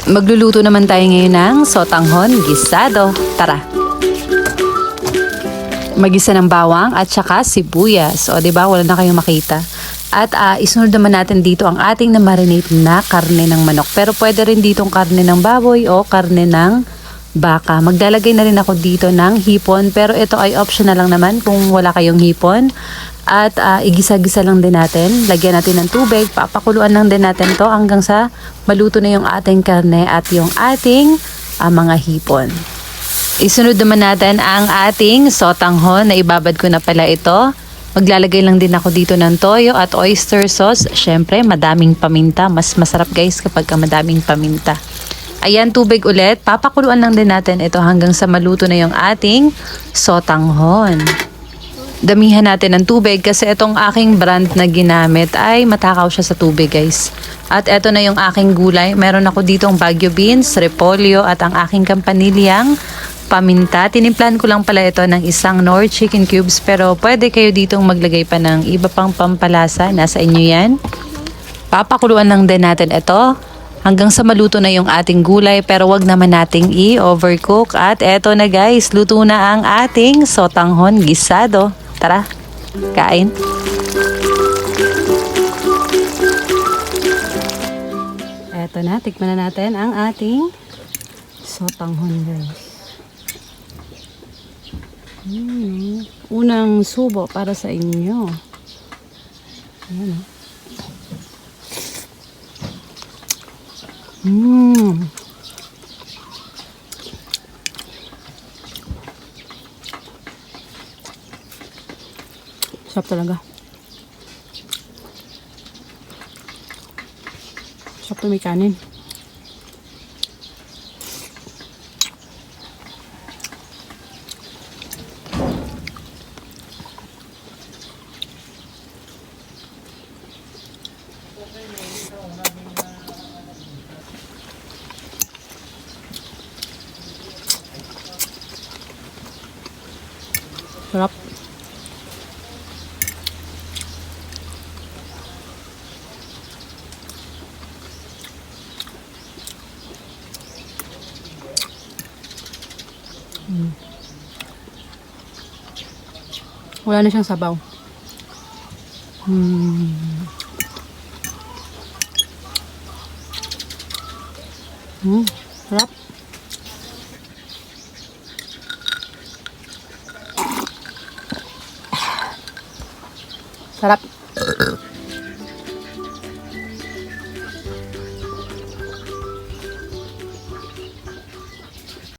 Magluluto naman tayo ngayon ng sotanghon gisado. Tara! Magisa ng bawang at saka sibuyas. O diba, wala na kayong makita. At isunod naman natin dito ang ating na-marinate na karne ng manok. Pero pwede rin ditong karne ng baboy o karne ng baka. Maglalagay na rin ako dito ng hipon. Pero ito ay optional lang naman kung wala kayong hipon. At igisa-gisa lang din natin. Lagyan natin ng tubig. Papakuluan lang din natin to hanggang sa maluto na yung ating karne at yung ating mga hipon. Isunod naman natin ang ating sotanghon na ibabad ko na pala ito. Maglalagay lang din ako dito ng toyo at oyster sauce. Syempre, madaming paminta. Mas masarap guys kapag madaming paminta. Ayan, tubig ulit. Papakuluan lang din natin ito hanggang sa maluto na yung ating sotanghon. Damihan natin ng tubig kasi itong aking brand na ginamit ay matakaw siya sa tubig guys. At ito na yung aking gulay. Meron ako ditong Baguio beans, repolyo at ang aking kampanilyang paminta. Tinimplan ko lang pala ito ng isang Knorr chicken cubes pero pwede kayo ditong maglagay pa ng iba pang pampalasa. Nasa inyo yan. Papakuluan lang din natin ito hanggang sa maluto na yung ating gulay pero wag naman nating i-overcook. At eto na guys, luto na ang ating sotanghon gisado. Tara, kain. Eto na, tikman na natin ang ating sotanghon guys. Unang subo para sa inyo. Ayan o. Sarap talaga. Sarap to may kanin. Sarap. Wala na siyang sabaw. Sarap. Sarap.